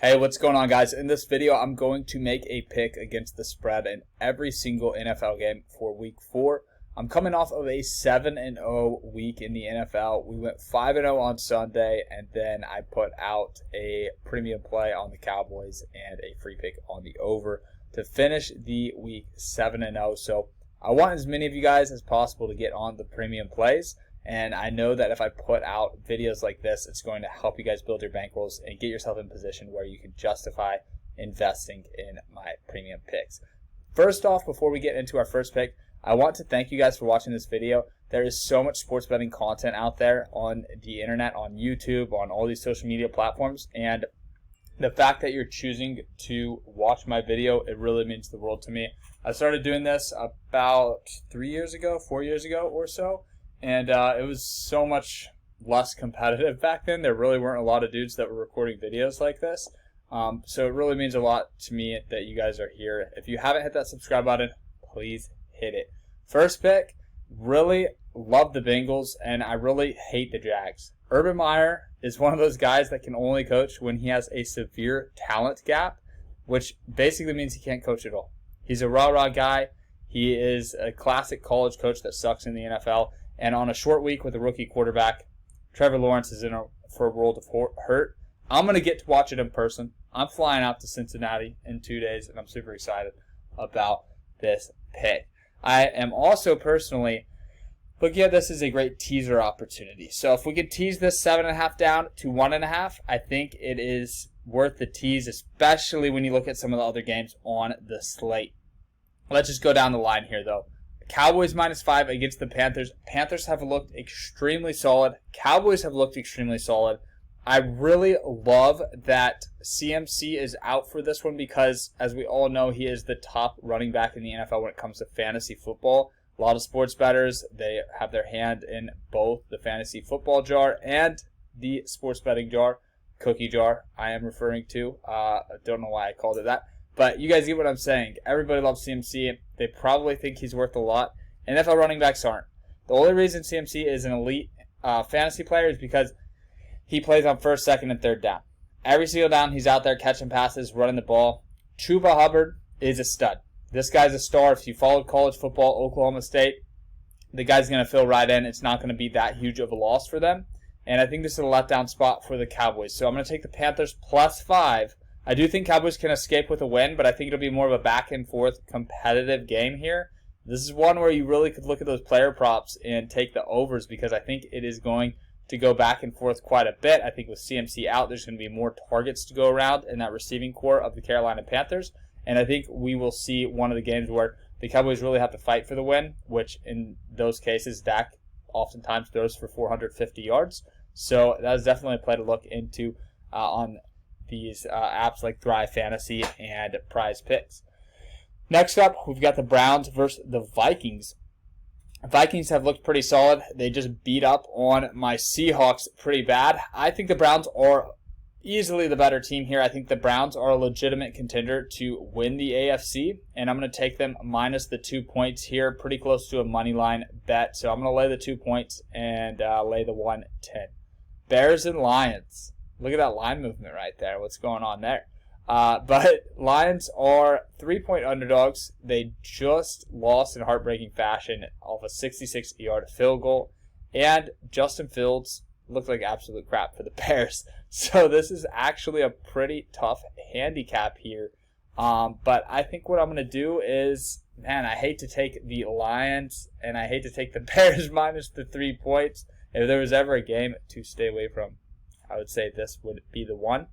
Hey, what's going on, guys? In this video, I'm going to make a pick against the spread in every single NFL game for Week 4. I'm coming off of a 7-0 week in the NFL. We went 5-0 on Sunday, and then I put out a premium play on the Cowboys and a free pick on the over to finish the week 7-0. So I want as many of you guys as possible to get on the premium plays. And I know that if I put out videos like this, it's going to help you guys build your bankrolls and get yourself in a position where you can justify investing in my premium picks. First off, before we get into our first pick, I want to thank you guys for watching this video. There is so much sports betting content out there on the internet, on YouTube, on all these social media platforms. And the fact that you're choosing to watch my video, it really means the world to me. I started doing this about 4 years ago or so. And it was so much less competitive back then. There really weren't a lot of dudes that were recording videos like this. So it really means a lot to me that you guys are here. If you haven't hit that subscribe button, please hit it. First pick, really love the Bengals, and I really hate the Jags. Urban Meyer is one of those guys that can only coach when he has a severe talent gap, which basically means he can't coach at all. He's a rah-rah guy. He is a classic college coach that sucks in the NFL. And on a short week with a rookie quarterback, Trevor Lawrence is in for a world of hurt. I'm going to get to watch it in person. I'm flying out to Cincinnati in 2 days, and I'm super excited about this pick. I am also personally looking at this as a great teaser opportunity. So if we could tease this 7.5 down to 1.5, I think it is worth the tease, especially when you look at some of the other games on the slate. Let's just go down the line here, though. Cowboys -5 against the Panthers. Panthers have looked extremely solid. Cowboys have looked extremely solid. I really love that CMC is out for this one because, as we all know, he is the top running back in the NFL when it comes to fantasy football. A lot of sports bettors, they have their hand in both the fantasy football jar and the sports betting jar, cookie jar I am referring to. I don't know why I called it that. But you guys get what I'm saying. Everybody loves CMC. They probably think he's worth a lot. NFL running backs aren't. The only reason CMC is an elite fantasy player is because he plays on first, second, and third down. Every single down, he's out there catching passes, running the ball. Chuba Hubbard is a stud. This guy's a star. If you followed college football, Oklahoma State, the guy's going to fill right in. It's not going to be that huge of a loss for them. And I think this is a letdown spot for the Cowboys. So I'm going to take the Panthers +5. I do think Cowboys can escape with a win, but I think it'll be more of a back-and-forth competitive game here. This is one where you really could look at those player props and take the overs because I think it is going to go back and forth quite a bit. I think with CMC out, there's going to be more targets to go around in that receiving core of the Carolina Panthers, and I think we will see one of the games where the Cowboys really have to fight for the win, which in those cases, Dak oftentimes throws for 450 yards. So that is definitely a play to look into on these apps like Thrive Fantasy and Prize Picks. Next up, we've got the Browns versus the Vikings. Vikings have looked pretty solid. They just beat up on my Seahawks pretty bad. I think the Browns are easily the better team here. I think the Browns are a legitimate contender to win the AFC, and I'm going to take them minus the 2 points here, pretty close to a money line bet. So I'm going to lay the 2 points and lay the 110. Bears and Lions. Look at that line movement right there. What's going on there? But Lions are 3-point underdogs. They just lost in heartbreaking fashion off a 66-yard field goal. And Justin Fields looked like absolute crap for the Bears. So this is actually a pretty tough handicap here. But I think what I'm going to do is, man, I hate to take the Lions and I hate to take the Bears minus the 3 points. If there was ever a game to stay away from, I would say this would be the one.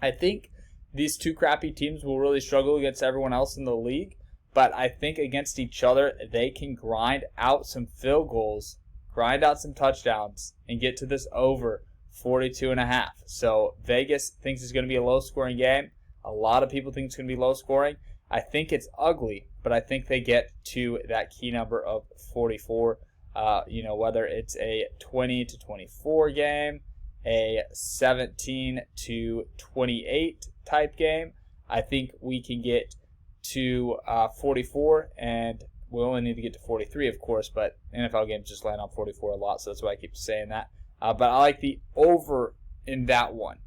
I think these two crappy teams will really struggle against everyone else in the league, but I think against each other, they can grind out some field goals, grind out some touchdowns, and get to this over 42.5. So Vegas thinks it's going to be a low-scoring game. A lot of people think it's going to be low-scoring. I think it's ugly, but I think they get to that key number of 44. Whether it's a 20-24 game, a 17-28 type game, I think we can get to 44, and we only need to get to 43, of course, but NFL games just land on 44 a lot, so that's why I keep saying that. But I like the over in that one.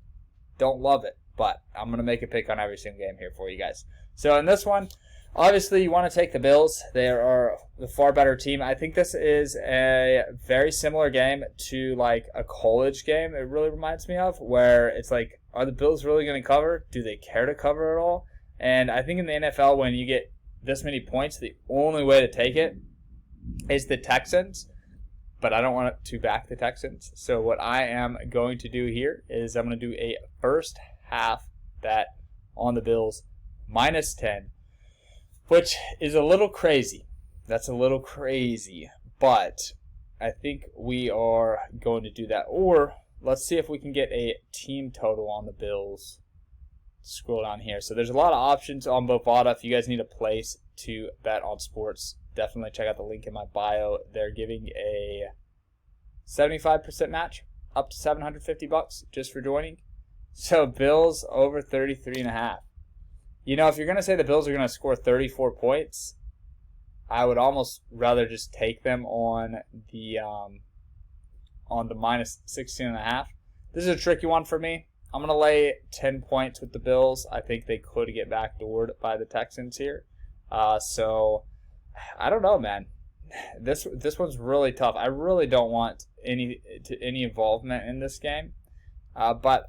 Don't love it. but I'm going to make a pick on every single game here for you guys. So in this one, obviously you want to take the Bills. They are the far better team. I think this is a very similar game to like a college game. It really reminds me of, where it's like, are the Bills really going to cover? Do they care to cover at all? And I think in the NFL, when you get this many points, the only way to take it is the Texans. But I don't want to back the Texans. So what I am going to do here is I'm going to do a first half bet on the Bills minus 10, which is a little crazy. That's a little crazy, but I think we are going to do that. Or let's see if we can get a team total on the Bills. Scroll down here. So there's a lot of options on Bovada. If you guys need a place to bet on sports, definitely check out the link in my bio. They're giving a 75% match, up to $750 just for joining. So Bills over 33.5. You know, if you're going to say the Bills are going to score 34 points, I would almost rather just take them on the minus 16.5. This is a tricky one for me. I'm going to lay 10 points with the Bills. I think they could get backdoored by the Texans here. So I don't know, man. This one's really tough. I really don't want any involvement in this game. But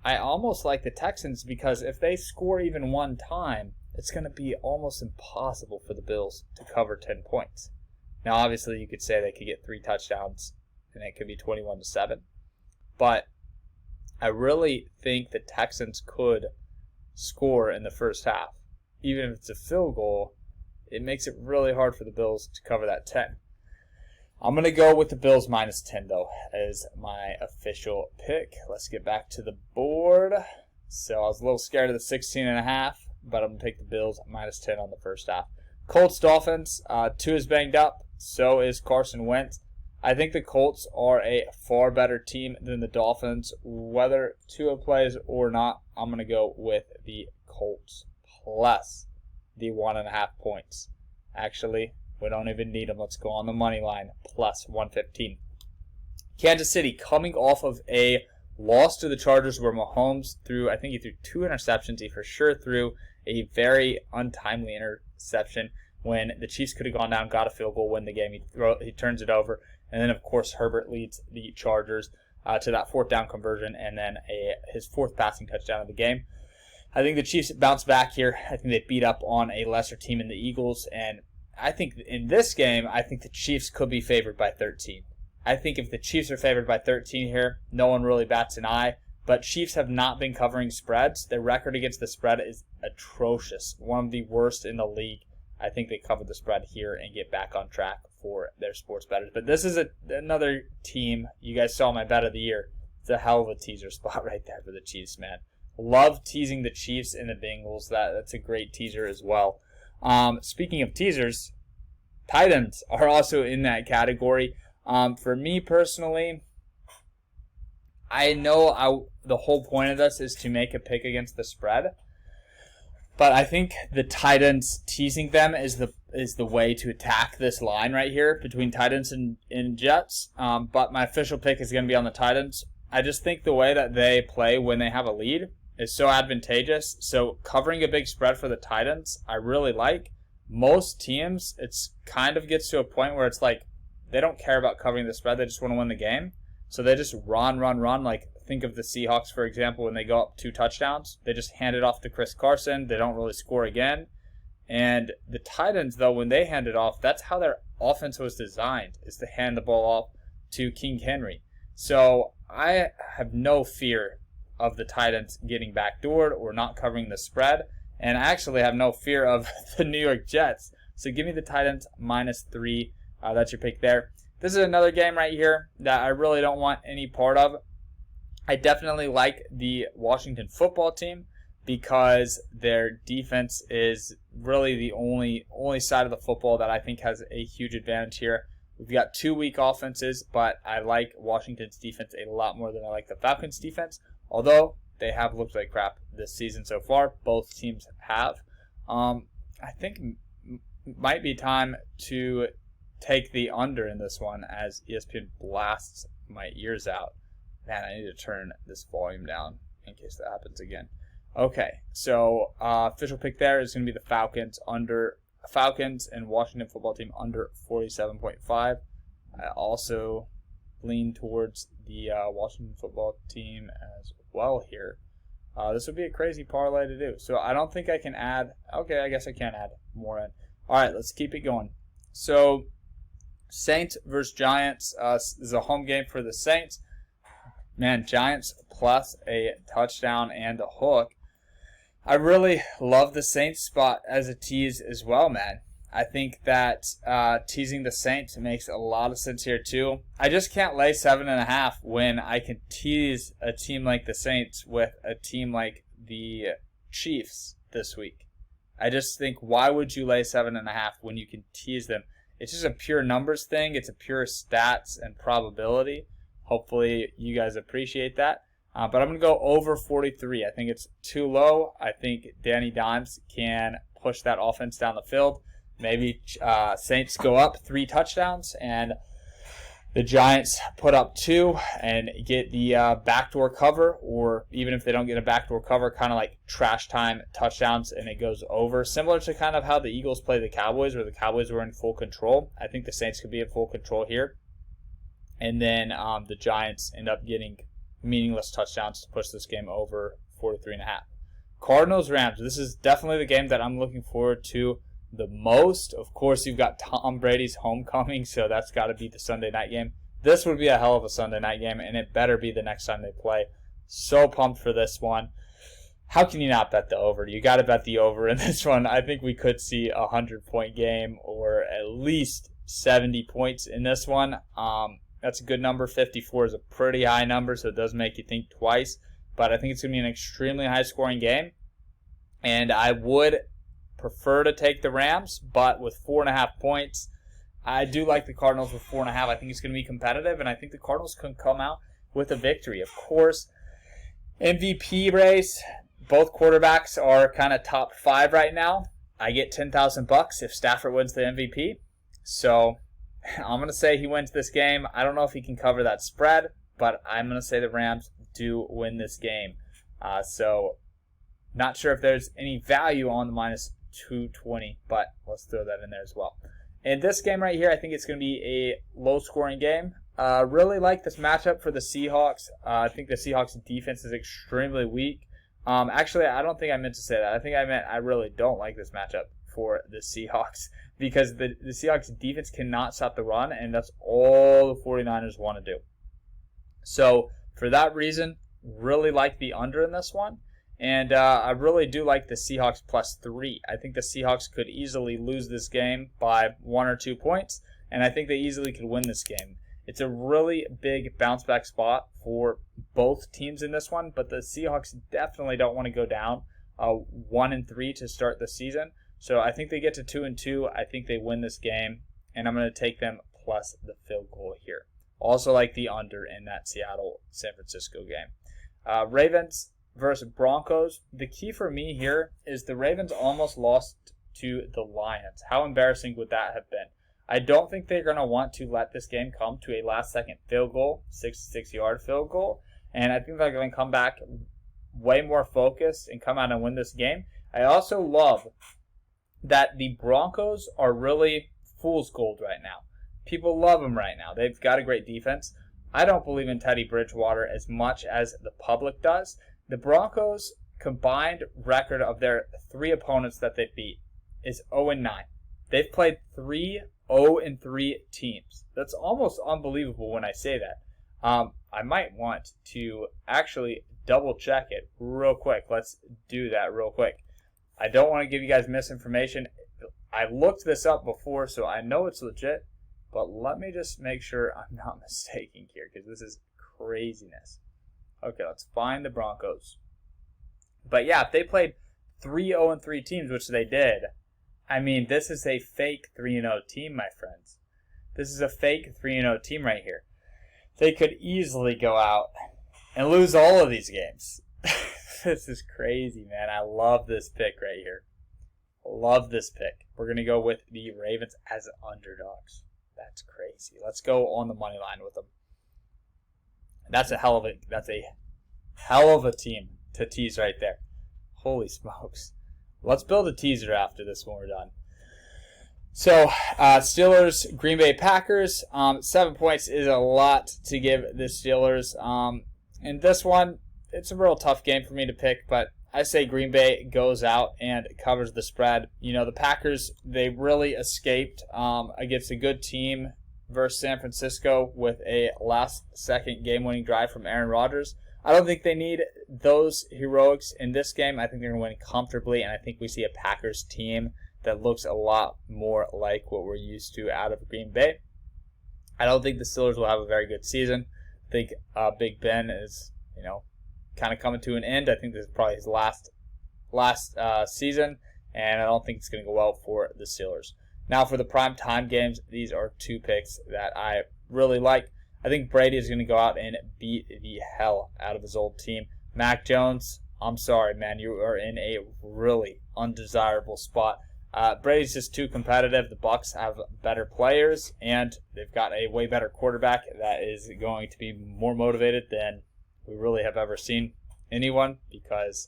I almost like the Texans, because if they score even one time, it's going to be almost impossible for the Bills to cover 10 points. Now, obviously, you could say they could get 3 touchdowns, and it could be 21-7. But I really think the Texans could score in the first half. Even if it's a field goal, it makes it really hard for the Bills to cover that 10. I'm going to go with the Bills minus 10, though, as my official pick. Let's get back to the board. So I was a little scared of the 16.5, but I'm going to take the Bills minus 10 on the first half. Colts, Dolphins. Tua is banged up. So is Carson Wentz. I think the Colts are a far better team than the Dolphins. Whether Tua plays or not, I'm going to go with the Colts plus the 1.5 points. Actually, we don't even need them. Let's go on the money line, plus 115. Kansas City coming off of a loss to the Chargers where Mahomes threw, I think he threw 2 interceptions. He for sure threw a very untimely interception when the Chiefs could have gone down, got a field goal, win the game. He turns it over. And then, of course, Herbert leads the Chargers to that 4th down conversion and then his 4th passing touchdown of the game. I think the Chiefs bounce back here. I think they beat up on a lesser team in the Eagles. And I think in this game, I think the Chiefs could be favored by 13. I think if the Chiefs are favored by 13 here, no one really bats an eye. But Chiefs have not been covering spreads. Their record against the spread is atrocious. One of the worst in the league. I think they cover the spread here and get back on track for their sports bettors. But this is another team. You guys saw my bet of the year. It's a hell of a teaser spot right there for the Chiefs, man. Love teasing the Chiefs and the Bengals. That's a great teaser as well. Speaking of teasers, Titans are also in that category. For me personally, I know the whole point of this is to make a pick against the spread. But I think the Titans teasing them is the way to attack this line right here between Titans and Jets. But my official pick is going to be on the Titans. I just think the way that they play when they have a lead is so advantageous. So covering a big spread for the Titans, I really like. Most teams, it's kind of gets to a point where it's like they don't care about covering the spread. They just want to win the game. So they just run. Like, think of the Seahawks, for example, when they go up 2 touchdowns. They just hand it off to Chris Carson. They don't really score again. And the Titans, though, when they hand it off, that's how their offense was designed, is to hand the ball off to King Henry. So I have no fear of the Titans getting backdoored or not covering the spread. And I actually have no fear of the New York Jets. So give me the Titans minus 3. That's your pick there. This is another game right here that I really don't want any part of. I definitely like the Washington football team because their defense is really the only side of the football that I think has a huge advantage here. We've got 2 weak offenses, but I like Washington's defense a lot more than I like the Falcons' defense, although they have looked like crap this season so far. Both teams have. I think it might be time to take the under in this one as ESPN blasts my ears out. Man, I need to turn this volume down in case that happens again. Okay, so official pick there is going to be the Falcons and Washington football team under 47.5. I also lean towards the Washington football team as well here. This would be a crazy parlay to do. So I don't think I can add. Okay, I guess I can add more in. All right, let's keep it going. So Saints versus Giants. This is a home game for the Saints. Man, Giants plus a touchdown and a hook. I really love the Saints spot as a tease as well, man. I think that teasing the Saints makes a lot of sense here too. I just can't lay 7.5 when I can tease a team like the Saints with a team like the Chiefs this week. I just think, why would you lay 7.5 when you can tease them? It's just a pure numbers thing. It's a pure stats and probability. Hopefully you guys appreciate that. But I'm going to go over 43. I think it's too low. I think Danny Dimes can push that offense down the field. Maybe Saints go up 3 touchdowns and the Giants put up 2 and get the backdoor cover, or even if they don't get a backdoor cover, kind of like trash time touchdowns and it goes over. Similar to kind of how the Eagles play the Cowboys, where the Cowboys were in full control. I think the Saints could be in full control here. And then the Giants end up getting meaningless touchdowns to push this game over 43.5. Cardinals Rams. This is definitely the game that I'm looking forward to the most. Of course, you've got Tom Brady's homecoming, so that's got to be the Sunday night game. This would be a hell of a Sunday night game, and it better be the next time they play. So pumped for this one. How can you not bet the over? You got to bet the over in this one. I think we could see a 100-point game or at least 70 points in this one. That's a good number. 54 is a pretty high number, so it does make you think twice. But I think it's going to be an extremely high-scoring game. And I would prefer to take the Rams, but with 4.5 points, I do like the Cardinals with 4.5. I think it's going to be competitive, and I think the Cardinals can come out with a victory. Of course, MVP race, both quarterbacks are kind of top 5 right now. I get $10,000 if Stafford wins the MVP. So I'm going to say he wins this game. I don't know if he can cover that spread, but I'm going to say the Rams do win this game. So not sure if there's any value on the minus 220, but let's throw that in there as well. In this game right here, I think it's going to be a low-scoring game. Really like this matchup for the Seahawks. I think the Seahawks defense is extremely weak. Actually, I don't think I meant to say that. I think I meant I really don't like this matchup for the Seahawks, because the Seahawks defense cannot stop the run, and that's all the 49ers want to do. So for that reason, really like the under in this one. And I really do like the Seahawks plus 3. I think the Seahawks could easily lose this game by 1 or 2 points, and I think they easily could win this game. It's a really big bounce back spot for both teams in this one, but the Seahawks definitely don't want to go down 1-3 to start the season. So I think they get to 2-2. I think they win this game, and I'm going to take them plus the field goal here. Also like the under in that Seattle-San Francisco game. Ravens versus Broncos. The key for me here is the Ravens almost lost to the Lions. How embarrassing would that have been? I don't think they're going to want to let this game come to a last-second field goal, 66-yard field goal, and I think they're going to come back way more focused and come out and win this game. I also love that the Broncos are really fool's gold right now. People love them right now. They've got a great defense. I don't believe in Teddy Bridgewater as much as the public does. The Broncos' combined record of their 3 opponents that they beat is 0-9. They've played 3 0-3 teams. That's almost unbelievable when I say that. I might want to actually double check it real quick. Let's do that real quick. I don't want to give you guys misinformation. I looked this up before, so I know it's legit. But let me just make sure I'm not mistaken here, because this is craziness. Okay, let's find the Broncos. But yeah, if they played 3 0-3 teams, which they did, I mean, this is a fake 3-0 team, my friends. This is a fake 3-0 team right here. They could easily go out and lose all of these games. This is crazy, man. I love this pick right here. Love this pick. We're going to go with the Ravens as underdogs. That's crazy. Let's go on the money line with them. That's a hell of a team to tease right there. Holy smokes. Let's build a teaser after this when we're done. So, Steelers, Green Bay Packers. 7 points is a lot to give the Steelers. In this one, it's a real tough game for me to pick, but I say Green Bay goes out and covers the spread. You know, the Packers, they really escaped against a good team versus San Francisco with a last-second game-winning drive from Aaron Rodgers. I don't think they need those heroics in this game. I think they're going to win comfortably, and I think we see a Packers team that looks a lot more like what we're used to out of Green Bay. I don't think the Steelers will have a very good season. I think Big Ben is, kind of coming to an end. I think this is probably his last season, and I don't think it's going to go well for the Steelers. Now for the prime time games, these are two picks that I really like. I think Brady is going to go out and beat the hell out of his old team. Mac Jones, I'm sorry, man, you are in a really undesirable spot. Brady's just too competitive. The Bucs have better players, and they've got a way better quarterback that is going to be more motivated than we really have ever seen anyone, because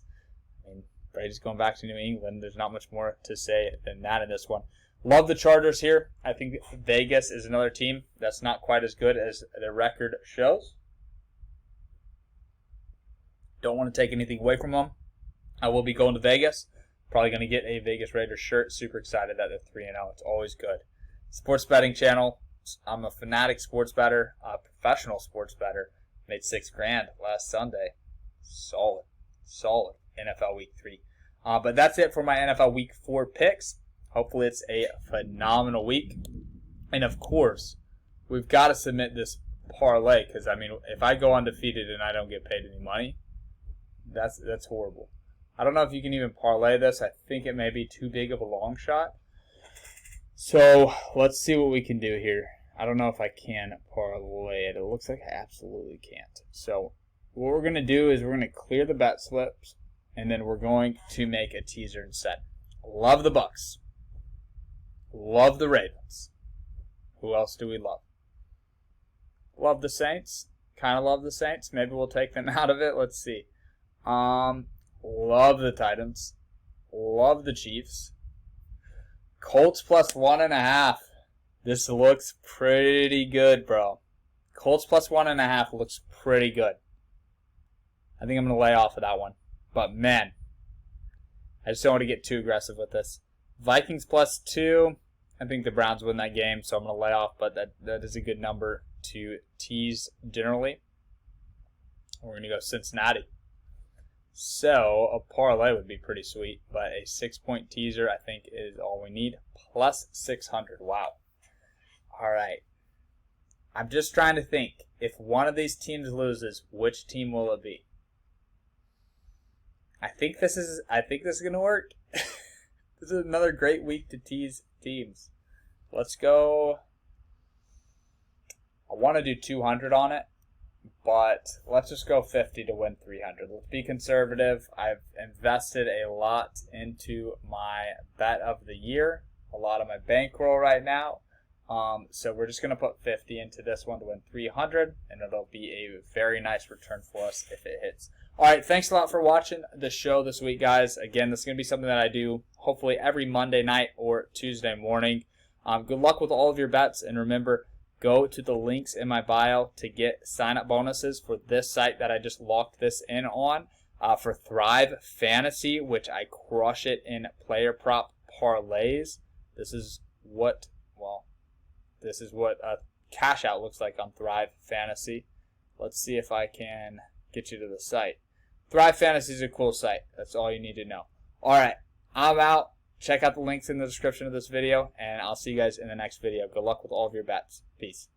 Brady's going back to New England. There's not much more to say than that in this one. Love the Chargers here. I think Vegas is another team that's not quite as good as their record shows. Don't want to take anything away from them. I will be going to Vegas. Probably going to get a Vegas Raiders shirt. Super excited that they're 3-0. It's always good. Sports betting channel. I'm a fanatic sports bettor, a professional sports bettor. Made $6,000 last Sunday. Solid NFL Week 3. But that's it for my NFL Week 4 picks. Hopefully it's a phenomenal week. And of course, we've got to submit this parlay, because if I go undefeated and I don't get paid any money, that's horrible. I don't know if you can even parlay this. I think it may be too big of a long shot. So let's see what we can do here. I don't know if I can parlay it. It looks like I absolutely can't. So what we're going to do is we're going to clear the bet slips, and then we're going to make a teaser and set. Love the Bucs. Love the Ravens. Who else do we love? Love the Saints. Kind of love the Saints. Maybe we'll take them out of it. Let's see. Love the Titans. Love the Chiefs. Colts plus 1.5. This looks pretty good, bro. Colts plus 1.5 looks pretty good. I think I'm going to lay off of that one. But, man, I just don't want to get too aggressive with this. Vikings plus 2. I think the Browns win that game, so I'm going to lay off. But that is a good number to tease generally. We're going to go Cincinnati. So a parlay would be pretty sweet, but a 6-point teaser I think is all we need. Plus 600. Wow. All right. I'm just trying to think. If one of these teams loses, which team will it be? I think this is going to work. This is another great week to tease teams. Let's go. I want to do 200 on it, but let's just go 50 to win 300. Let's be conservative. I've invested a lot into my bet of the year, a lot of my bankroll right now. So we're just going to put 50 into this one to win 300, and it'll be a very nice return for us if it hits. All right, thanks a lot for watching the show this week, guys. Again, this is going to be something that I do hopefully every Monday night or Tuesday morning. Good luck with all of your bets, and remember, go to the links in my bio to get sign-up bonuses for this site that I just locked this in on, for Thrive Fantasy, which I crush it in player prop parlays. This is what a cash out looks like on Thrive Fantasy. Let's see if I can get you to the site. Thrive Fantasy is a cool site. That's all you need to know. All right, I'm out. Check out the links in the description of this video, and I'll see you guys in the next video. Good luck with all of your bets. Peace.